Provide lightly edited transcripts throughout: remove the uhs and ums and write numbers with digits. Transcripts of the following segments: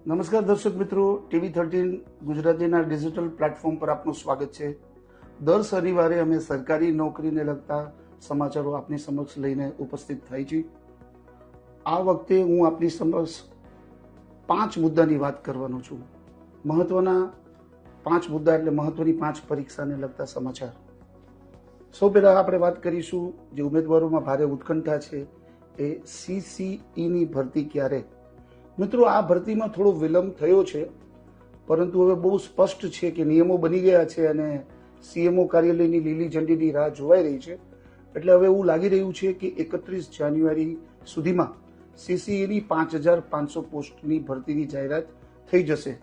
નમસ્કાર દર્શક મિત્રો, TV13 ગુજરાતીના ડિજિટલ પ્લેટફોર્મ પર આપનું સ્વાગત છે। દર શનિવારે અમે સરકારી નોકરીને લગતા સમાચારો આપની સમક્ષ લઈને ઉપસ્થિત થાય છે। આ વખતે હું આપની સમક્ષ 5 મુદ્દાની વાત કરવાનો છું। મહત્વના 5 મુદ્દા એટલે મહત્વની 5 પરીક્ષાને લગતા સમાચાર। સૌ પહેલા આપણે વાત કરીશું જે ઉમેદવારોમાં ભારે ઉત્કંઠા છે એ CCEની ભરતી ક્યારે। મિત્રો, આ ભરતીમાં થોડો વિલંબ થયો છે, પરંતુ હવે બહુ સ્પષ્ટ છે કે નિયમો બની ગયા છે અને CMO કાર્યાલયની લીલી ઝંડીની રાહ જોવાઈ રહી છે। એટલે હવે એવું લાગી રહ્યું છે કે 31 જાન્યુઆરી સુધીમાં CCEની 5500 પોસ્ટની ભરતીની જાહેરાત થઈ જશે।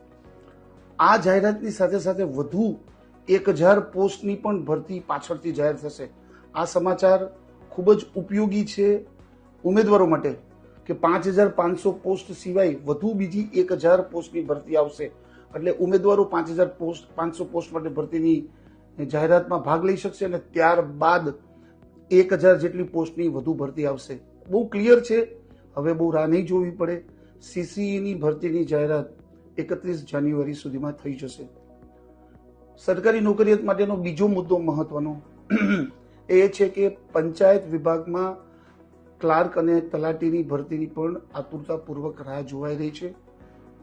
આ જાહેરાતની સાથે સાથે વધુ 1000 પોસ્ટની પણ ભરતી પાછળથી જાહેર થશે। આ સમાચાર ખૂબ જ ઉપયોગી છે ઉમેદવારો માટે કે 5500 પોસ્ટ સિવાય વધુ બીજી 1000 પોસ્ટની ભરતી આવશે। એટલે ઉમેદવારો 5500 પોસ્ટ માટે ભરતીની જાહેરાતમાં ભાગ લઈ શકશે અને ત્યારબાદ 1000 જેટલી પોસ્ટની વધુ ભરતી આવશે। બહુ ક્લિયર છે, હવે બહુ રાહ નહીં જોવી પડે। CCEની ભરતીની જાહેરાત 31 જાન્યુઆરી સુધીમાં થઈ જશે। સરકારી નોકરિયાત માટેનો બીજો મુદ્દો મહત્વનો એ છે કે પંચાયત વિભાગમાં ક્લાર્ક અને તલાટીની ભરતીની પણ આતુરતાપૂર્વક રાહ જોવાઈ રહી છે।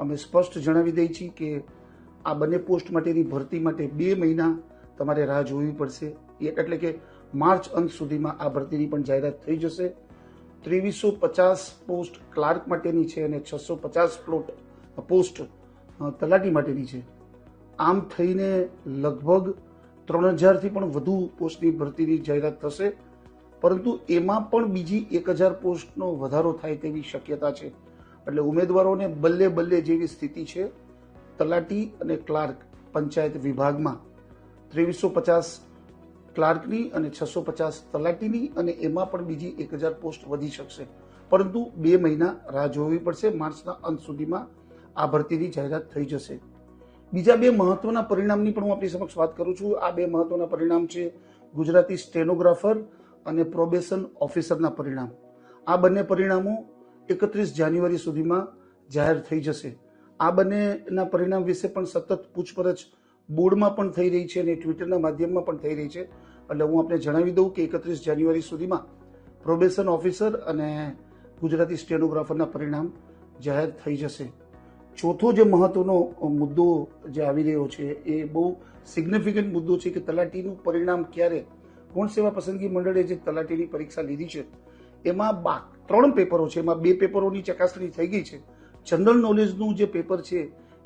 અમે સ્પષ્ટ જણાવી દઈએ છીએ કે આ બંને પોસ્ટ માટેની ભરતી માટે 2 મહિના તમારે રાહ જોવી પડશે। એટલે કે માર્ચ અંત સુધીમાં આ ભરતીની પણ જાહેરાત થઈ જશે। 2350 પોસ્ટ ક્લાર્ક માટેની છે અને 650 પોસ્ટ તલાટી માટેની છે। આમ થઈને લગભગ 3000થી પણ વધુ પોસ્ટની ભરતીની જાહેરાત થશે, પરંતુ એમાં પણ બીજી 1000 પોસ્ટનો વધારો થાય તેવી શક્યતા છે। એટલે ઉમેદવારોને બલ્લે જેવી સ્થિતિ છે। તલાટી અને ક્લાર્ક પંચાયત વિભાગમાં 2350 ક્લાર્કની અને 650 તલાટીની અને એમાં પણ બીજી 1000 પોસ્ટ વધી શકશે, પરંતુ 2 મહિના રાહ જોવી પડશે। માર્ચના અંત સુધીમાં આ ભરતીની જાહેરાત થઈ જશે। બીજા 2 મહત્વના પરિણામની પણ હું આપની સમક્ષ વાત કરું છું। આ 2 મહત્વના પરિણામ છે ગુજરાતી સ્ટેનોગ્રાફર અને પ્રોબેશન ઓફિસરના પરિણામ। આ બંને પરિણામો 31 જાન્યુઆરી સુધીમાં જાહેર થઈ જશે। આ બંનેના પરિણામ વિશે પણ સતત પૂછપરછ બોર્ડમાં પણ થઈ રહી છે અને ટ્વિટરના માધ્યમમાં પણ થઈ રહી છે। એટલે હું આપને જણાવી દઉં કે 31 જાન્યુઆરી સુધીમાં પ્રોબેશન ઓફિસર અને ગુજરાતી સ્ટેનોગ્રાફરના પરિણામ જાહેર થઈ જશે। ચોથો જે મહત્વનો મુદ્દો જે આવી રહ્યો છે એ બહુ સિગ્નિફિકન્ટ મુદ્દો છે કે તલાટીનું પરિણામ ક્યારે। ગૌણ સેવા પસંદગી મંડળે જે તલાટીની પરીક્ષા લીધી છે એમાં 3 પેપરો છે, એમાં 2 પેપરોની ચકાસણી થઈ ગઈ છે। જનરલ નોલેજનું જે પેપર છે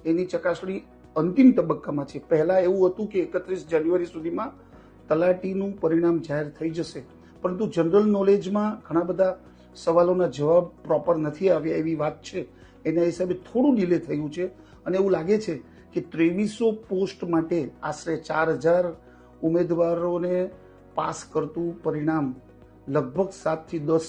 એની ચકાસણી અંતિમ તબક્કામાં છે। પહેલા એવું હતું કે 31 જાન્યુઆરી સુધીમાં તલાટીનું પરિણામ જાહેર થઈ જશે, પરંતુ જનરલ નોલેજમાં ઘણા બધા સવાલોના જવાબ પ્રોપર નથી આવ્યા એવી વાત છે। એના હિસાબે થોડું ડિલે થયું છે અને એવું લાગે છે કે 2300 પોસ્ટ માટે આશરે 4000 ઉમેદવારોને પાસ કરતું પરિણામ લગભગ 7 થી 10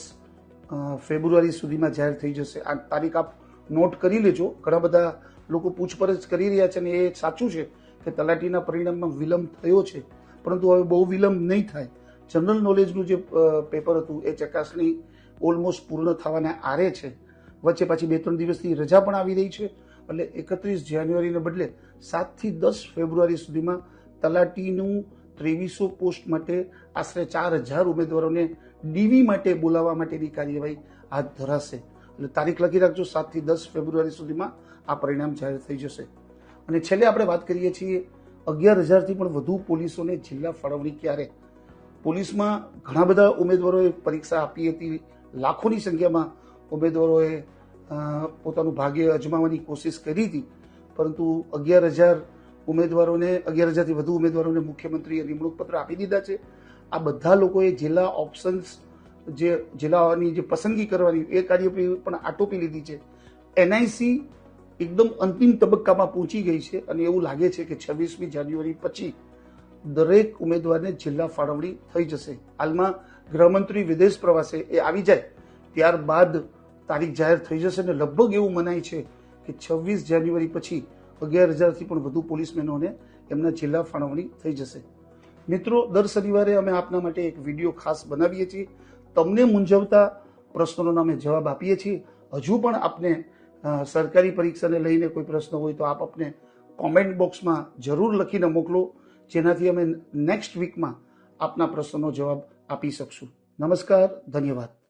ફેબ્રુઆરી સુધીમાં જાહેર થઈ જશે। આ તારીખ આપ નોટ કરી લેજો। ઘણા બધા લોકો પૂછપરછ કરી રહ્યા છે અને એ સાચું છે કે તલાટીના પરિણામમાં વિલંબ થયો છે, પરંતુ હવે બહુ વિલંબ નહીં થાય। જનરલ નોલેજનું જે પેપર હતું એ ચકાસણી ઓલમોસ્ટ પૂર્ણ થવાના આરે છે। વચ્ચે પાછી 2-3 દિવસની રજા પણ આવી રહી છે। એટલે 31 જાન્યુઆરીને બદલે 7 થી 10 ફેબ્રુઆરી સુધીમાં તલાટીનું 2300 પોસ્ટ માટે આશરે 4000 ઉમેદવારોને ડીવી માટે બોલાવવા માટેની કાર્યવાહી હાથ ધરાશે। એટલે તારીખ લખી રાખજો, 7 થી 10 ફેબ્રુઆરી સુધીમાં આ પરિણામ જાહેર થઈ જશે। અને છેલ્લે આપણે વાત કરીએ છીએ 11000થી પણ વધુ પોલીસોને જિલ્લા ફાળવણી ક્યારે। પોલીસમાં ઘણા બધા ઉમેદવારોએ પરીક્ષા આપી હતી, લાખોની સંખ્યામાં ઉમેદવારોએ પોતાનું ભાગ્ય અજમાવવાની કોશિશ કરી હતી, પરંતુ 11000થી વધુ ઉમેદવારોને મુખ્યમંત્રીએ નિમણૂક પત્ર આપી દીધા છે। આ બધા લોકોએ જિલ્લા ઓપ્શન્સ જે જિલ્લાની જે પસંદગી કરવાની એ કાર્યવાહી પણ આટોપી લીધી છે। NIC એકદમ અંતિમ તબક્કામાં પહોંચી ગઈ છે અને એવું લાગે છે કે 26મી જાન્યુઆરી પછી દરેક ઉમેદવારને જિલ્લા ફાળવણી થઈ જશે। હાલમાં ગૃહમંત્રી વિદેશ પ્રવાસે એ આવી જાય ત્યારબાદ તારીખ જાહેર થઈ જશે અને લગભગ એવું મનાય છે કે 26 જાન્યુઆરી પછી 11000થી પણ વધુ પોલીસમેનોને એમના જિલ્લા ફાળવણી થઈ જશે। મિત્રો, દર શનિવારે અમે આપના માટે એક વિડીયો ખાસ બનાવીએ છીએ। તમને મૂંઝવતા પ્રશ્નોના અમે જવાબ આપીએ છીએ। હજુ પણ આપને સરકારી પરીક્ષાને લઈને કોઈ પ્રશ્ન હોય તો આપ આપને કોમેન્ટ બોક્સમાં જરૂર લખીને મોકલો, જેનાથી અમે નેક્સ્ટ વીકમાં આપના પ્રશ્નનો જવાબ આપી શકશું. નમસ્કાર, ધન્યવાદ.